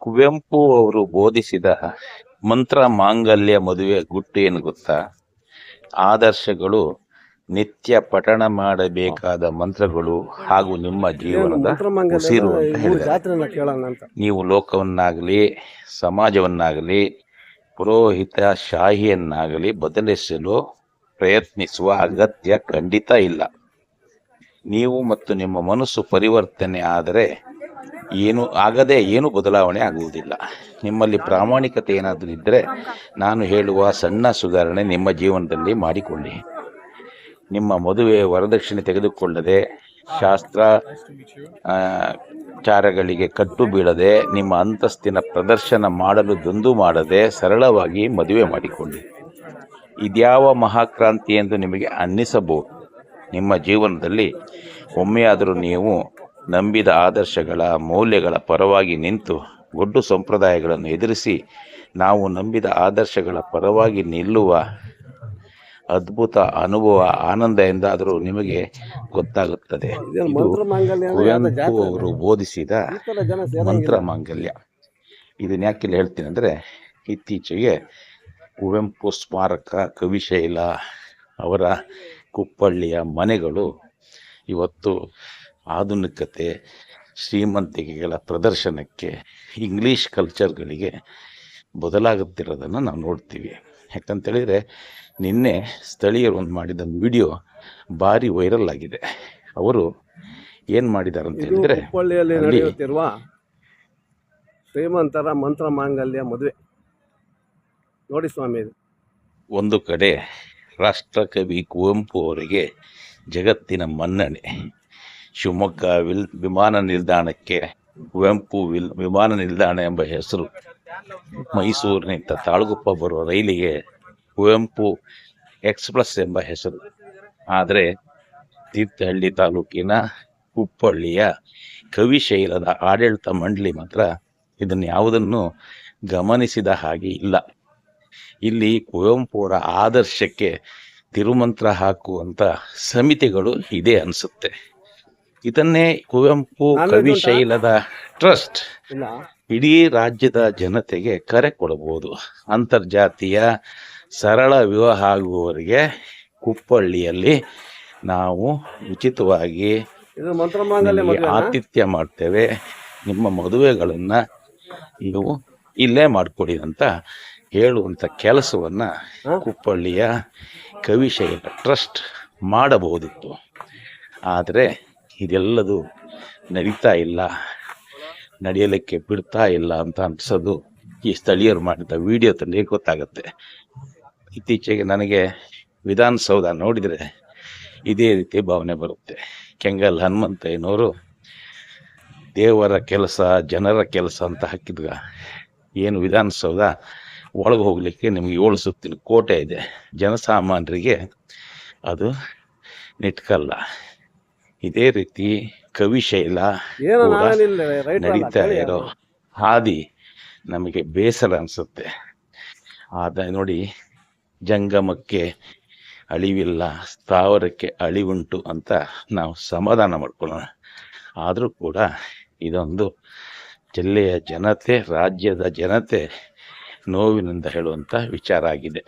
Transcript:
ಕುವೆಂಪು ಅವರು ಬೋಧಿಸಿದ ಮಂತ್ರ ಮಾಂಗಲ್ಯ ಮದುವೆ ಗುಟ್ಟು ಏನು ಗೊತ್ತಾ? ಆದರ್ಶಗಳು ನಿತ್ಯ ಪಠಣ ಮಾಡಬೇಕಾದ ಮಂತ್ರಗಳು ಹಾಗೂ ನಿಮ್ಮ ಜೀವನದ ಉಸಿರು ಅಂತ ಹೇಳಿದ್ದಾರೆ. ನೀವು ಲೋಕವನ್ನಾಗಲಿ ಸಮಾಜವನ್ನಾಗಲಿ ಪುರೋಹಿತ ಶಾಹಿಯನ್ನಾಗಲಿ ಬದಲಿಸಲು ಪ್ರಯತ್ನಿಸುವ ಅಗತ್ಯ ಖಂಡಿತ ಇಲ್ಲ. ನೀವು ಮತ್ತು ನಿಮ್ಮ ಮನಸ್ಸು ಪರಿವರ್ತನೆ ಆದರೆ ಏನು ಬದಲಾವಣೆ ಆಗುವುದಿಲ್ಲ. ನಿಮ್ಮಲ್ಲಿ ಪ್ರಾಮಾಣಿಕತೆ ಏನಾದರೂ ಇದ್ದರೆ ನಾನು ಹೇಳುವ ಸಣ್ಣ ಸುಧಾರಣೆ ನಿಮ್ಮ ಜೀವನದಲ್ಲಿ ಮಾಡಿಕೊಳ್ಳಿ. ನಿಮ್ಮ ಮದುವೆ ವರದಕ್ಷಿಣೆ ತೆಗೆದುಕೊಳ್ಳದೆ, ಶಾಸ್ತ್ರಾಚಾರಗಳಿಗೆ ಕಟ್ಟು ಬೀಳದೆ, ನಿಮ್ಮ ಅಂತಸ್ತಿನ ಪ್ರದರ್ಶನ ಮಾಡಲು ದಂದು ಮಾಡದೆ ಸರಳವಾಗಿ ಮದುವೆ ಮಾಡಿಕೊಳ್ಳಿ. ಇದ್ಯಾವ ಮಹಾಕ್ರಾಂತಿ ಎಂದು ನಿಮಗೆ ಅನ್ನಿಸಬಹುದು. ನಿಮ್ಮ ಜೀವನದಲ್ಲಿ ಒಮ್ಮೆಯಾದರೂ ನೀವು ನಂಬಿದ ಆದರ್ಶಗಳ ಮೌಲ್ಯಗಳ ಪರವಾಗಿ ನಿಂತು ಗೊಡ್ಡು ಸಂಪ್ರದಾಯಗಳನ್ನು ಎದುರಿಸಿ ನಾವು ನಂಬಿದ ಆದರ್ಶಗಳ ಪರವಾಗಿ ನಿಲ್ಲುವ ಅದ್ಭುತ ಅನುಭವ ಆನಂದ ಎಂದಾದರೂ ನಿಮಗೆ ಗೊತ್ತಾಗುತ್ತದೆ. ಇದು ಕುವೆಂಪು ಅವರು ಬೋಧಿಸಿದ ಮಂತ್ರ ಮಾಂಗಲ್ಯ. ಇದನ್ನ ಯಾಕಿಲ್ಲ ಹೇಳ್ತೀನಿ ಅಂದರೆ, ಇತ್ತೀಚೆಗೆ ಕುವೆಂಪು ಸ್ಮಾರಕ, ಕವಿಶೈಲ ಅವರ ಕುಪ್ಪಳ್ಳಿಯ ಮನೆಗಳು ಇವತ್ತು ಆಧುನಿಕತೆ, ಶ್ರೀಮಂತಿಕೆಗಳ ಪ್ರದರ್ಶನಕ್ಕೆ, ಇಂಗ್ಲೀಷ್ ಕಲ್ಚರ್ಗಳಿಗೆ ಬದಲಾಗುತ್ತಿರೋದನ್ನು ನಾವು ನೋಡ್ತೀವಿ. ಯಾಕಂತೇಳಿದರೆ, ನಿನ್ನೆ ಸ್ಥಳೀಯರು ಒಂದು ಮಾಡಿದ ವಿಡಿಯೋ ಭಾರಿ ವೈರಲ್ ಆಗಿದೆ. ಅವರು ಏನು ಮಾಡಿದ್ದಾರೆ ಅಂತ ಹೇಳಿದರೆ, ಹುಬ್ಬಳ್ಳಿಯಲ್ಲಿ ನಡೆಯುತ್ತಿರುವ ಶ್ರೀಮಂತರ ಮಂತ್ರ ಮಾಂಗಲ್ಯ ಮದುವೆ ನೋಡಿ ಸ್ವಾಮಿ. ಒಂದು ಕಡೆ ರಾಷ್ಟ್ರಕವಿ ಕುವೆಂಪು ಅವರಿಗೆ ಜಗತ್ತಿನ ಮನ್ನಣೆ. ಶಿವಮೊಗ್ಗ ವಿಮಾನ ನಿಲ್ದಾಣಕ್ಕೆ ಕುವೆಂಪು ವಿಮಾನ ನಿಲ್ದಾಣ ಎಂಬ ಹೆಸರು. ಮೈಸೂರಿನಿಂದ ತಾಳಗುಪ್ಪ ಬರುವ ರೈಲಿಗೆ ಕುವೆಂಪು ಎಕ್ಸ್ಪ್ರೆಸ್ ಎಂಬ ಹೆಸರು. ಆದರೆ ತೀರ್ಥಹಳ್ಳಿ ತಾಲೂಕಿನ ಕುಪ್ಪಳ್ಳಿಯ ಕವಿಶೈಲದ ಆಡಳಿತ ಮಂಡಳಿ ಮಾತ್ರ ಇದನ್ನು ಯಾವುದನ್ನು ಗಮನಿಸಿದ ಹಾಗೆ ಇಲ್ಲ. ಇಲ್ಲಿ ಕುವೆಂಪು ಅವರ ಆದರ್ಶಕ್ಕೆ ತಿರುಮಂತ್ರ ಹಾಕುವಂತ ಸಮಿತಿಗಳು ಇದೆ ಅನಿಸುತ್ತೆ. ಇದನ್ನೇ ಕುವೆಂಪು ಕವಿಶೈಲದ ಟ್ರಸ್ಟ್ ಇಡೀ ರಾಜ್ಯದ ಜನತೆಗೆ ಕರೆ ಕೊಡಬಹುದು. ಅಂತರ್ಜಾತೀಯ ಸರಳ ವಿವಾಹ ಆಗುವವರಿಗೆ ಕುಪ್ಪಳ್ಳಿಯಲ್ಲಿ ನಾವು ಉಚಿತವಾಗಿ ಆತಿಥ್ಯ ಮಾಡ್ತೇವೆ, ನಿಮ್ಮ ಮದುವೆಗಳನ್ನು ನೀವು ಇಲ್ಲೇ ಮಾಡಿಕೊಡಿ ಅಂತ ಹೇಳುವಂಥ ಕೆಲಸವನ್ನು ಕುಪ್ಪಳ್ಳಿಯ ಕವಿಶೈಲ ಟ್ರಸ್ಟ್ ಮಾಡಬಹುದಿತ್ತು. ಆದರೆ ಇದೆಲ್ಲದು ನಡೀತಾ ಇಲ್ಲ, ನಡೆಯಲಿಕ್ಕೆ ಬಿಡ್ತಾ ಇಲ್ಲ ಅಂತ ಅನ್ಸೋದು ಈ ಸ್ಥಳೀಯರು ಮಾಡಿದ ವಿಡಿಯೋದಲ್ಲಿ ಗೊತ್ತಾಗುತ್ತೆ. ಇತ್ತೀಚೆಗೆ ನನಗೆ ವಿಧಾನಸೌಧ ನೋಡಿದರೆ ಇದೇ ರೀತಿ ಭಾವನೆ ಬರುತ್ತೆ. ಕೆಂಗಲ್ ಹನುಮಂತಯ್ಯನವರು ದೇವರ ಕೆಲಸ, ಜನರ ಕೆಲಸ ಅಂತ ಹಾಕಿದ್ಗ ಏನು ವಿಧಾನಸೌಧ ಒಳಗೆ ಹೋಗ್ಲಿಕ್ಕೆ ನಿಮಗೆ 7 ಸುತ್ತಿನ ಕೋಟೆ ಇದೆ. ಜನಸಾಮಾನ್ಯರಿಗೆ ಅದು ನಿಟ್ಕಲ್ಲ. ಇದೇ ರೀತಿ ಕವಿಶೈಲ ನಡೀತಾ ಇರೋ ಹಾದಿ ನಮಗೆ ಬೇಸರ ಅನಿಸುತ್ತೆ. ಆದ ನೋಡಿ, ಜಂಗಮಕ್ಕೆ ಅಳಿವಿಲ್ಲ, ಸ್ಥಾವರಕ್ಕೆ ಅಳಿವುಂಟು ಅಂತ ನಾವು ಸಮಾಧಾನ ಮಾಡ್ಕೊಳ್ಳೋಣ. ಆದರೂ ಕೂಡ ಇದೊಂದು ಜಿಲ್ಲೆಯ ಜನತೆ, ರಾಜ್ಯದ ಜನತೆ ನೋವಿನಿಂದ ಹೇಳುವಂಥ ವಿಚಾರ ಆಗಿದೆ.